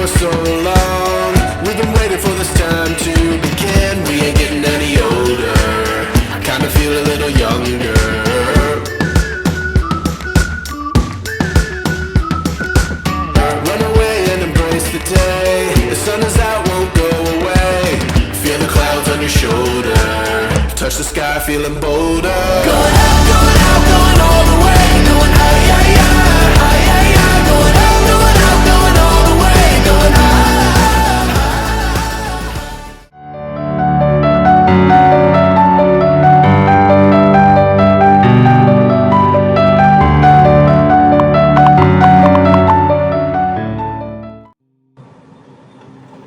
for so long. We've been waiting for this time to begin. We ain't getting any older. I kinda feel a little younger. Run away and embrace the day. The sun is out, won't go away. Feel the clouds on your shoulder. Touch the sky, feeling bolder. Going out, going all the way. Going high, yeah, yeah, high, yeah, yeah. Going out, going all the way. Going high.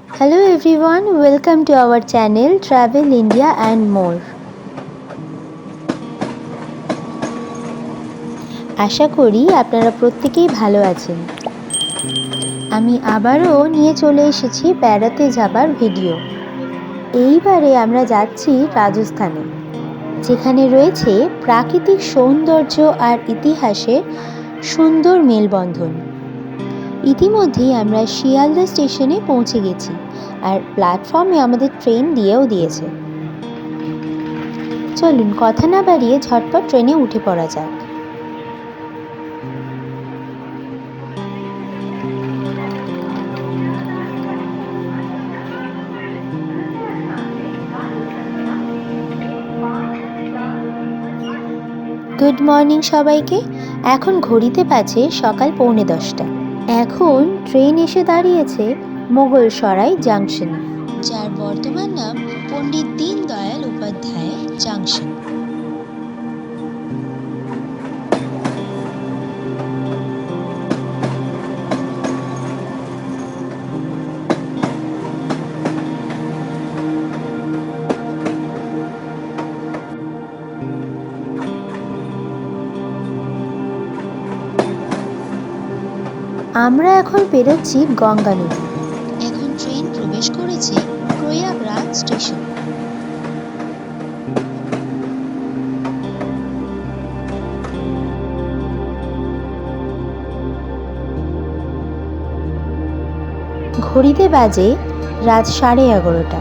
Hello everyone, welcome to our channel Travel India and More. আশা করি আপনারা প্রত্যেকেই ভালো আছেন। আমি আবারও নিয়ে চলে এসেছি বেড়াতে যাবার ভিডিও। এইবারে আমরা যাচ্ছি রাজস্থানে, যেখানে রয়েছে প্রাকৃতিক সৌন্দর্য আর ইতিহাসের সুন্দর মেলবন্ধন। ইতিমধ্যেই আমরা শিয়ালদা স্টেশনে পৌঁছে গেছি, আর প্ল্যাটফর্মে আমাদের ট্রেন দিয়েও দিয়েছে। চলুন কথা না বাড়িয়ে ঝটপট ট্রেনে উঠে পড়া যাক। গুড মর্নিং সবাইকে। এখন ঘড়িতে বাজে সকাল 9:45। এখন ট্রেন এসে দাঁড়িয়েছে মোগলসরাই জাংশনে, যার বর্তমান নাম পণ্ডিত দীনদয়াল উপাধ্যায় জাংশন। আমরা এখন পেরোচ্ছি গঙ্গা নদী। এখন ট্রেন প্রবেশ করেছে প্রয়াগরাজ স্টেশন। ঘড়িতে বাজে রাত 11:30।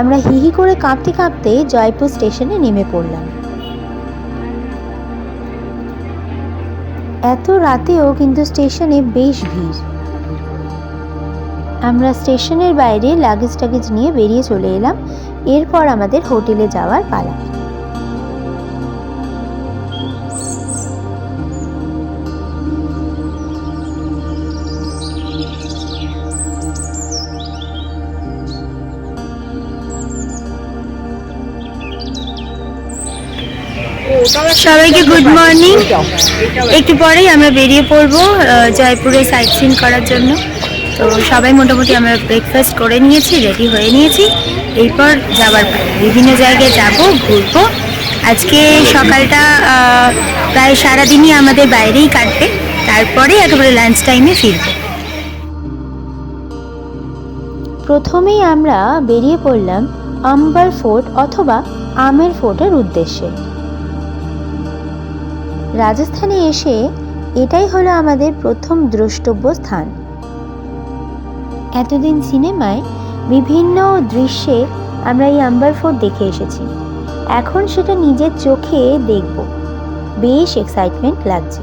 আমরা হিহি করে কাঁপতে কাঁপতে জয়পুর স্টেশনে নেমে পড়লাম। এত রাতেও কিন্তু স্টেশনে বেশ ভিড়। আমরা স্টেশনের বাইরে লাগেজ নিয়ে বেরিয়ে চলে এলাম। এরপর আমাদের হোটেলে যাওয়ার পালা। সবাইকে গুড মর্নিং। একটু পরেই আমরা বেরিয়ে পড়বো জয়পুরে সাইট সিন করার জন্য। তো সবাই মোটামুটি আমরা ব্রেকফাস্ট করে নিয়েছি, রেডি হয়ে নিয়েছি। এরপর যাবার বিভিন্ন জায়গায় যাব, ঘুরবো। আজকে সকালটা প্রায় সারাদিনই আমাদের বাইরেই কাটবে, তারপরে একেবারে লাঞ্চ টাইমে ফিরব। প্রথমেই আমরা বেরিয়ে পড়লাম আম্বার ফোর্ট অথবা আমের ফোর্টের উদ্দেশ্যে। রাজস্থানে এসে এটাই হলো আমাদের প্রথম দ্রষ্টব্য স্থান। এতদিন সিনেমায় বিভিন্ন দৃশ্যে আমরা এই আম্বার ফোর্ট দেখে এসেছি, এখন সেটা নিজের চোখে দেখব। বেশ এক্সাইটমেন্ট লাগছে।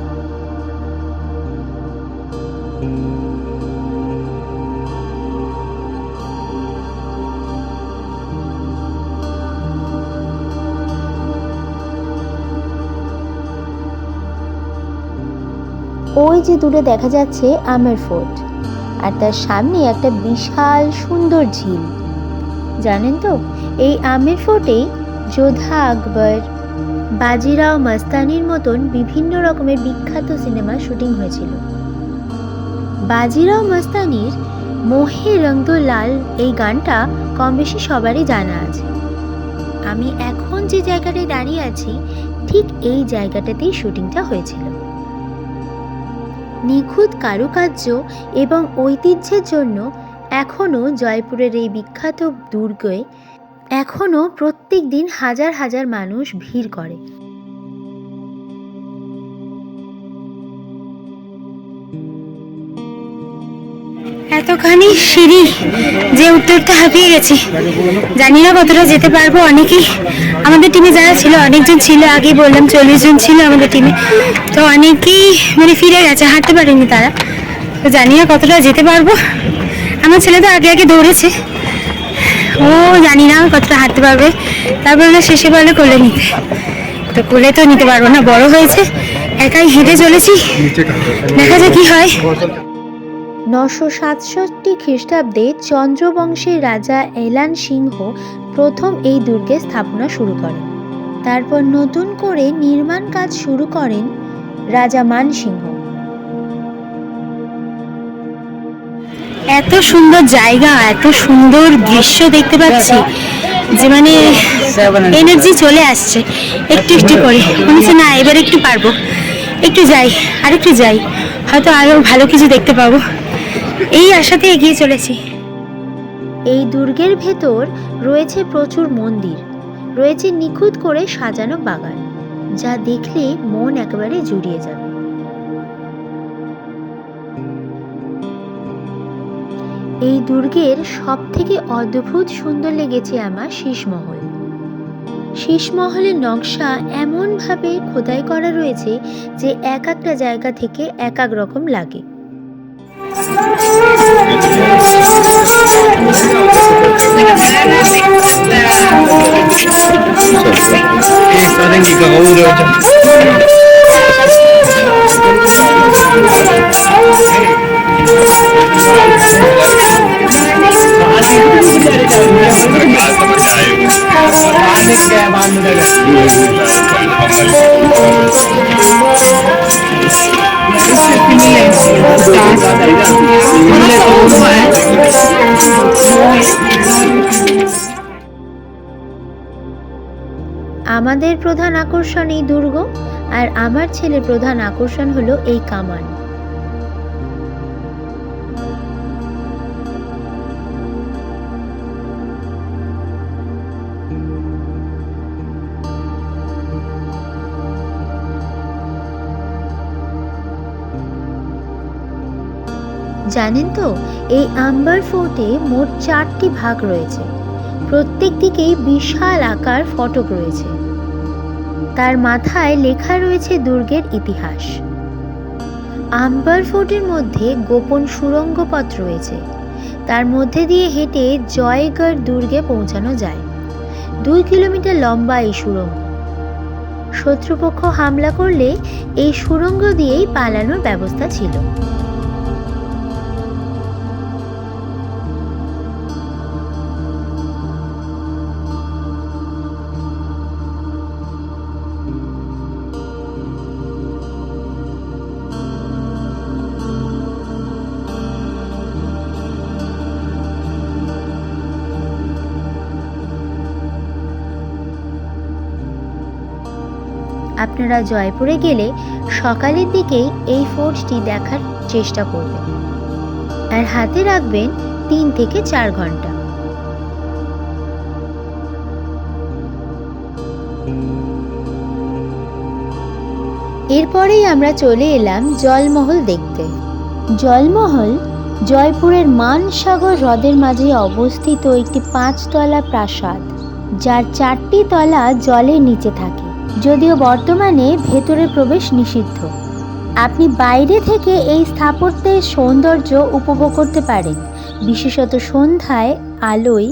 ওই যে দূরে দেখা যাচ্ছে আমের ফোর্ট, আর তার সামনে একটা বিশাল সুন্দর ঝিল। জানেন তো, এই আমের ফোর্টেই যোধা আকবর, বাজিরাও মস্তানির মতন বিভিন্ন রকমের বিখ্যাত সিনেমা শুটিং হয়েছিল। বাজিরাও মস্তানির মোহে রং দো লাল এই গানটা কম বেশি সবারই জানা আছে। আমি এখন যে জায়গাটায় দাঁড়িয়ে আছি ঠিক এই জায়গাটাতেই শুটিংটা হয়েছিল। নিখুঁত কারুকার্য এবং ঐতিহ্যের জন্য এখনও জয়পুরের এই বিখ্যাত দুর্গে এখনও প্রত্যেক দিন হাজার হাজার মানুষ ভিড় করে। এতখানি সিঁড়ি যে উঠতে উঠতে হাঁপিয়ে গেছি, জানি না কতটা যেতে পারবো। অনেকেই আমাদের টিমে যারা ছিল, অনেকজন ছিল, আগেই বললাম 40 জন ছিল আমাদের টিমে, তো অনেকেই মানে ফিরে গেছে, হাঁটতে পারেনি তারা। তো জানি না কতটা যেতে পারবো। আমার ছেলে তো আগে আগে দৌড়েছে, ও জানি না কতটা হাঁটতে পারবে। তারপর না শেষে বলে কোলে নিতে, তো কোলে তো নিতে পারবো না, বড় হয়েছে, একাই হেঁটে চলেছি, দেখা যাক কি হয়। 967 খ্রিস্টাব্দে চন্দ্রবংশের রাজা এলান সিংহ প্রথম এই দুর্গের স্থাপনা শুরু করেন। তারপর নতুন করে নির্মাণ কাজ শুরু করেন রাজা মানসিংহ। এত সুন্দর জায়গা, এত সুন্দর দৃশ্য দেখতে পাচ্ছি যে মানে এনার্জি চলে আসছে একটু একটু করে। মনে হচ্ছে না এবার একটু পারবো, একটু যাই, আরেকটু যাই, হয়তো আরো ভালো কিছু দেখতে পাবো, এই আশাতে এগিয়ে চলেছি। এই দুর্গের ভেতর রয়েছে প্রচুর মন্দির, রয়েছে নিখুঁত করে সাজানো বাগান, যা দেখলে মন একেবারে জুড়িয়ে যাবে। এই দুর্গের সব থেকে অদ্ভুত সুন্দর লেগেছে আমার শীষমহল। শীষমহলের নকশা এমনভাবে খোদাই করা রয়েছে যে এক একটা জায়গা থেকে এক এক রকম লাগে। আমাদের প্রধান আকর্ষণ এই দুর্গ, আর আমার ছেলের প্রধান আকর্ষণ হলো এই কামান। জানেন তো, এই আম্বার ফোর্টে মোট 4টি ভাগ রয়েছে। প্রত্যেক দিকেই বিশাল আকার ফটক রয়েছে, তার মাথায় লেখা রয়েছে দুর্গের ইতিহাস। আম্বার ফোর্টের মধ্যে গোপন সুড়ঙ্গ পথ রয়েছে, তার মধ্যে দিয়ে হেঁটে জয়গড় দুর্গে পৌঁছানো যায়। 2 কিলোমিটার লম্বা এই সুড়ঙ্গ। শত্রুপক্ষ হামলা করলে এই সুড়ঙ্গ দিয়েই পালানোর ব্যবস্থা ছিল। আপনারা জয়পুরে গেলে সকালের দিকেই এই ফোর্টটি দেখার চেষ্টা করবেন, আর হাতে রাখবেন 3 থেকে 4 ঘন্টা। এরপরেই আমরা চলে এলাম জলমহল দেখতে। জলমহল জয়পুরের মানসাগর হ্রদের মাঝে অবস্থিত একটি 5 তলা প্রাসাদ, যার 4টি তলা জলের নিচে থাকে। যদিও বর্তমানে ভেতরে প্রবেশ নিষিদ্ধ, আপনি বাইরে থেকে এই স্থাপত্যের সৌন্দর্য উপভোগ করতে পারেন। বিশেষত সন্ধ্যায় আলোয়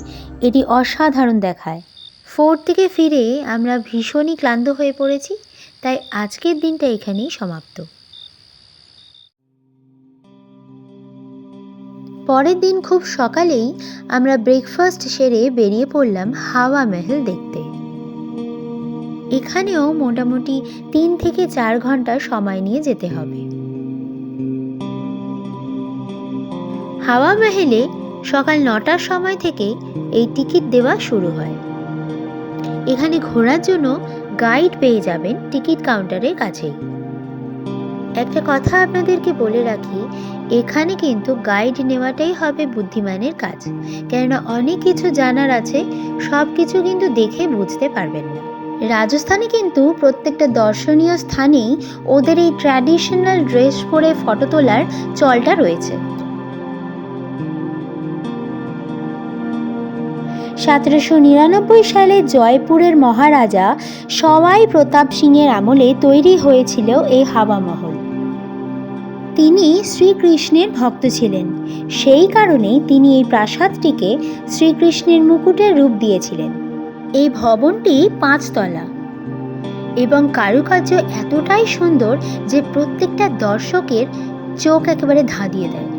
এটি অসাধারণ দেখায়। ফোর্ট থেকে ফিরে আমরা ভীষণই ক্লান্ত হয়ে পড়েছি, তাই আজকের দিনটা এখানেই সমাপ্ত। পরের দিন খুব সকালেই আমরা ব্রেকফাস্ট সেরে বেরিয়ে পড়লাম হাওয়া মহল দেখতে। এখানেও মোটামুটি 3 থেকে 4 ঘন্টা সময় নিয়ে যেতে হবে। হাওয়া মহলে সকাল 9টার সময় থেকে এই টিকিট দেওয়া শুরু হয়। এখানে ঘোরার জন্য গাইড পেয়ে যাবেন টিকিট কাউন্টারের কাছেই। একটা কথা আপনাদেরকে বলে রাখি, এখানে কিন্তু গাইড নেওয়াটাই হবে বুদ্ধিমানের কাজ, কেননা অনেক কিছু জানার আছে, সব কিছু কিন্তু দেখে বুঝতে পারবেন না। রাজস্থানে কিন্তু প্রত্যেকটা দর্শনীয় স্থানেই ওদের এই ট্র্যাডিশনাল ড্রেস পরে ফটো তোলার চলটা রয়েছে। 1799 সালে জয়পুরের মহারাজা সওয়াই প্রতাপ সিংয়ের আমলে তৈরি হয়েছিল এই হাওয়া মহল। তিনি শ্রীকৃষ্ণের ভক্ত ছিলেন, সেই কারণেই তিনি এই প্রাসাদটিকে শ্রীকৃষ্ণের মুকুটের রূপ দিয়েছিলেন। এই ভবনটি 5 তলা এবং কারুকার্য এতটাই সুন্দর যে প্রত্যেকটা দর্শকের চোখ একেবারে ধাঁধিয়ে দেয়।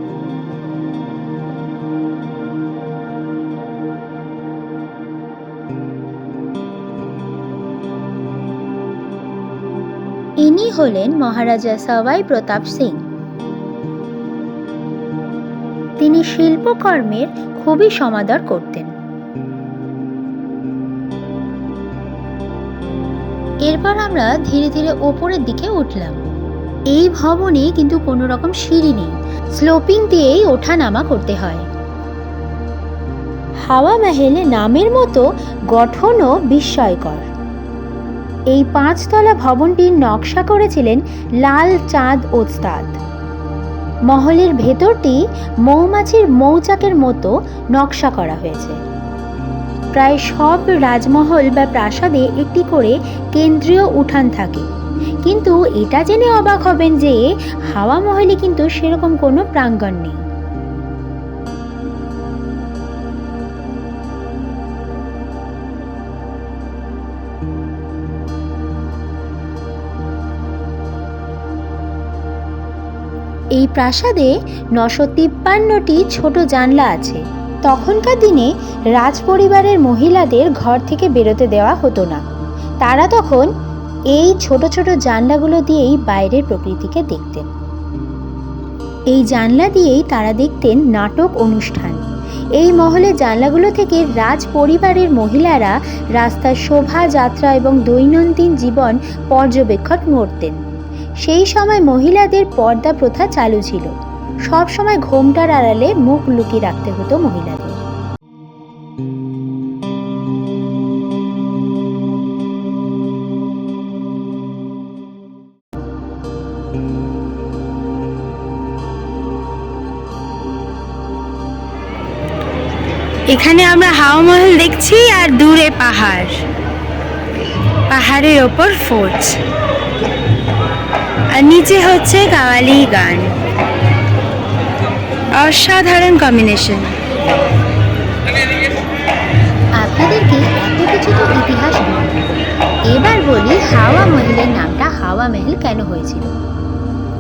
ইনি হলেন মহারাজা সওয়াই প্রতাপ সিং। তিনি শিল্পকর্মের খুবই সমাদর করতেন। এরপর আমরা ধীরে ধীরে ওপরের দিকে উঠলাম। এই ভবনে কিন্তু কোনো রকম সিঁড়ি নেই, স্লোপিং দিয়েই ওঠা নামা করতে হয়। হাওয়া মহল নামের মতো গঠনও বিস্ময়কর। এই 5 তলা ভবনটির নকশা করেছিলেন লাল চাঁদ ওস্তাদ। মহলের ভেতরটি মৌমাছির মৌচাকের মতো নকশা করা হয়েছে। প্রায় সব রাজমহল বা প্রাসাদে একটি করে কেন্দ্রীয় উঠান থাকে, কিন্তু এটা জেনে অবাক হবেন যে হাওয়া মহলে কিন্তু সেরকম কোনো প্রাঙ্গণ নেই। এই প্রাসাদে 953টি ছোট জানলা আছে। তখনকার দিনে রাজ পরিবারের মহিলাদের ঘর থেকে বেরোতে দেওয়া হতো না। তারা তখন এই ছোট ছোট জানলাগুলো দিয়েই বাইরের প্রকৃতিকে দেখতেন। এই জানলা দিয়েই তারা দেখতেন নাটক অনুষ্ঠান। এই মহলের জানলাগুলো থেকে রাজ পরিবারের মহিলারা রাস্তার শোভাযাত্রা এবং দৈনন্দিন জীবন পর্যবেক্ষণ করতেন। সেই সময় মহিলাদের পর্দা প্রথা চালু ছিল। সব সময় ঘোমটার আড়ালে মুখ লুকিয়ে রাখতে হতো মহিলাদের। এখানে আমরা হাওয়া মহল দেখছি আর দূরে পাহাড়, পাহাড়ের ওপর ফোর্ট, আর নিচে হচ্ছে কাওয়ালি গান। অসাধারণ কম্বিনেশন। আপনাদেরকে এত কিছু তো ইতিহাস বললাম, এবার বলি হাওয়া মহলের নামটা হাওয়া মহল কেন হয়েছিল।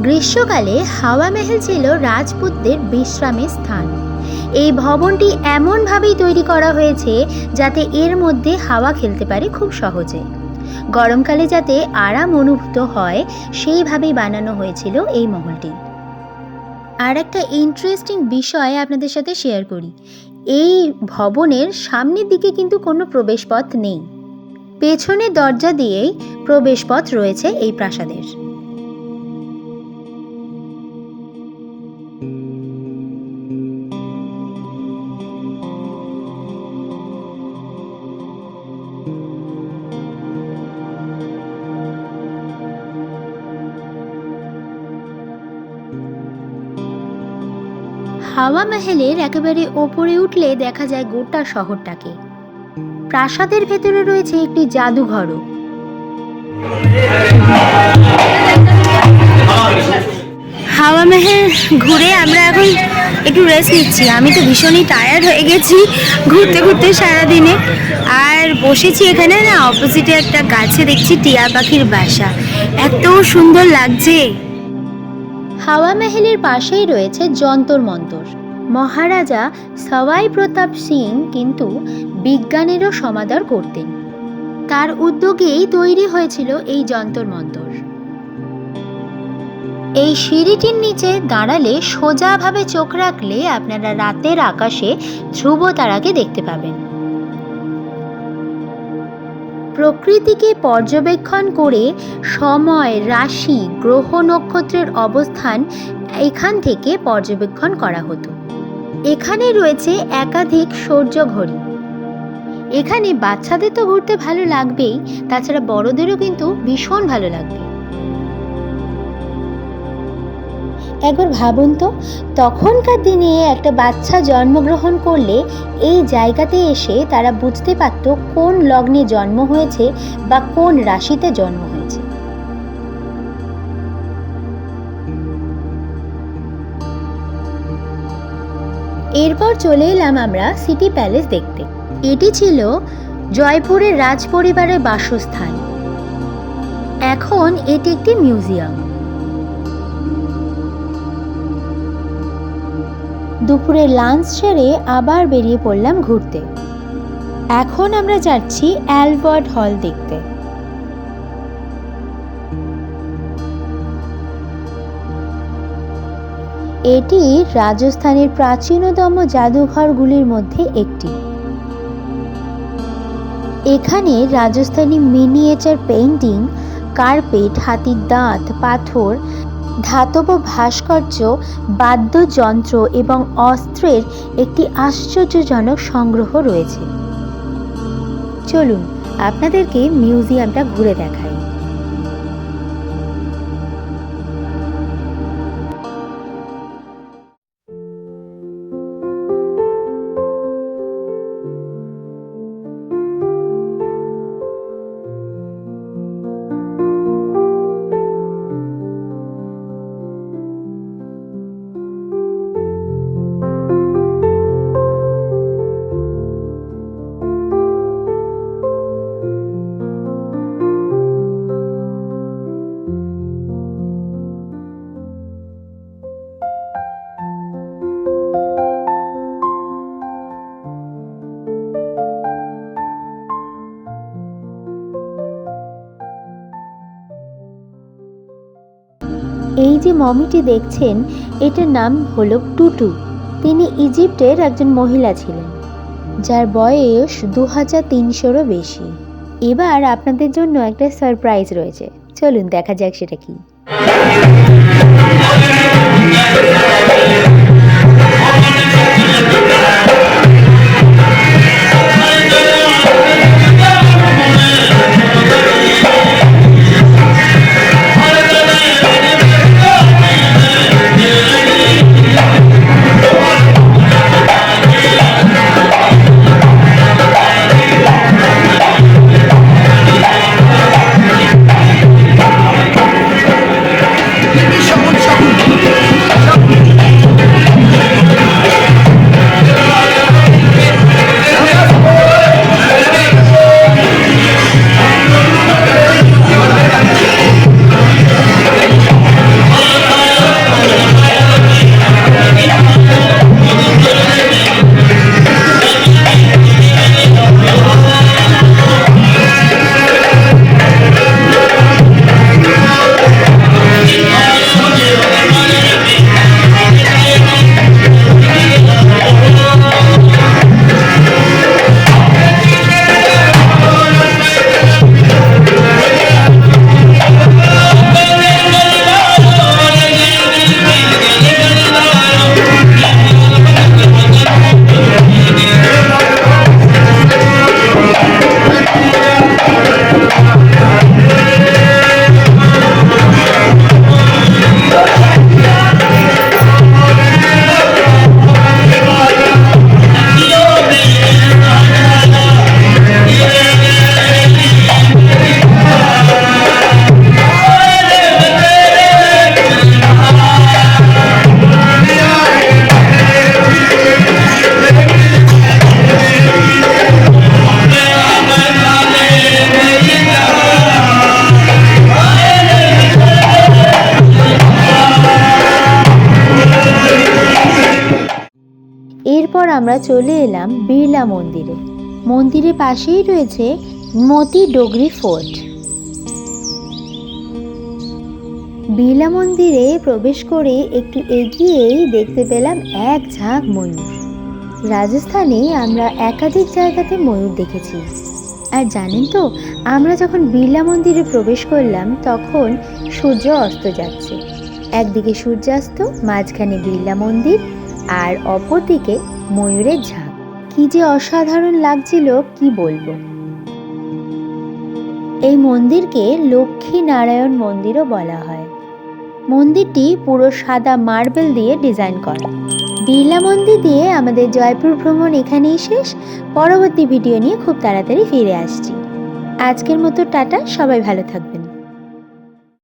গ্রীষ্মকালে হাওয়া মহল ছিল রাজপুতদের বিশ্রামের স্থান। এই ভবনটি এমনভাবেই তৈরি করা হয়েছে যাতে এর মধ্যে হাওয়া খেলতে পারে খুব সহজে। গরমকালে যাতে আরাম অনুভূত হয় সেইভাবেই বানানো হয়েছিল এই মহলটি। আর একটা ইন্টারেস্টিং বিষয় আপনাদের সাথে শেয়ার করি। এই ভবনের সামনের দিকে কিন্তু কোনো প্রবেশপথ নেই, পেছনের দরজা দিয়েই প্রবেশপথ রয়েছে এই প্রাসাদের। হাওয়া মহলের একেবারে ওপরে উঠলে দেখা যায় গোটা শহরটাকে। প্রাসাদের ভেতরে রয়েছে একটি জাদুঘরও। হাওয়া মহল ঘুরে আমরা এখন একটু রেস্ট নিচ্ছি। আমি তো ভীষণই টায়ার্ড হয়ে গেছি ঘুরতে ঘুরতে সারাদিনে। আর বসেছি এখানে না, অপোজিটে একটা গাছে দেখছি টিয়া পাখির বাসা, এত সুন্দর লাগছে। হাওয়া মহলের পাশেই রয়েছে যন্তর মন্তর। মহারাজা সওয়াই প্রতাপ সিং কিন্তু বিজ্ঞানেরও সমাদর করতেন। তার উদ্যোগেই তৈরি হয়েছিল এই যন্তর মন্তর। এই সিঁড়িটির নিচে দাঁড়ালে সোজাভাবে চোখ রাখলে আপনারা রাতের আকাশে ধ্রুব তারাকে দেখতে পাবেন। প্রকৃতিকে পর্যবেক্ষণ করে সময়, রাশি, গ্রহ, নক্ষত্রের অবস্থান এখান থেকে পর্যবেক্ষণ করা হতো। এখানে রয়েছে একাধিক সূর্য ঘড়ি। এখানে বাচ্চাদের তো ঘুরতে ভালো লাগবেই, তাছাড়া বড়দেরও কিন্তু ভীষণ ভালো লাগবে। একবার ভাবুন তো, তখনকার দিনে একটা বাচ্চা জন্মগ্রহণ করলে এই জায়গাতে এসে তারা বুঝতে পারত কোন লগ্নে জন্ম হয়েছে বা কোন রাশিতে জন্ম হয়েছে। এরপর চলে এলাম আমরা সিটি প্যালেস দেখতে। এটি ছিল জয়পুরের রাজ পরিবারের বাসস্থান। এখন এটি একটি মিউজিয়াম। দুপুরে লাঞ্চ সেরে আবার বেরিয়ে পড়লাম ঘুরতে। এখন আমরা যাচ্ছি অ্যালবার্ট হল দেখতে। এটি রাজস্থানের প্রাচীনতম জাদুঘরগুলির মধ্যে একটি। এখানে রাজস্থানী মিনিয়েচার পেইন্টিং, কার্পেট, হাতির দাঁত, পাথর, ধাতব ভাস্কর্য, বাদ্যযন্ত্র এবং অস্ত্রের একটি আশ্চর্যজনক সংগ্রহ রয়েছে। চলুন আপনাদেরকে মিউজিয়ামটা ঘুরে দেখাই। এই যে মমিটি দেখছেন, এটার নাম হলো টুটু। তিনি ইজিপ্টের একজন মহিলা ছিলেন, যার বয়স 2300-রও বেশি। এবার আপনাদের জন্য একটা সারপ্রাইজ রয়েছে, চলুন দেখা যাক সেটা কি। এরপর আমরা চলে এলাম বিড়লা মন্দিরে। মন্দিরের পাশেই রয়েছে মতি ডোগরি ফোর্ট। বিড়লা মন্দিরে প্রবেশ করে একটু এগিয়েই দেখতে পেলাম এক ঝাঁক ময়ূর। রাজস্থানে আমরা একাধিক জায়গাতে ময়ূর দেখেছি। আর জানেন তো, আমরা যখন বিড়লা মন্দিরে প্রবেশ করলাম তখন সূর্য অস্ত যাচ্ছে। একদিকে সূর্যাস্ত, মাঝখানে বিড়লা মন্দির, আর অপরদিকে ময়ূরের ঝাঁক। কি যে অসাধারণ লাগছিল, কি বলবো। এই মন্দিরকে লক্ষ্মী নারায়ণ মন্দিরও বলা হয়। মন্দিরটি পুরো সাদা মার্বেল দিয়ে ডিজাইন করা। বিড়লা মন্দির দিয়ে আমাদের জয়পুর ভ্রমণ এখানেই শেষ। পরবর্তী ভিডিও নিয়ে খুব তাড়াতাড়ি ফিরে আসছি। আজকের মতো টাটা, সবাই ভালো থাকবেন।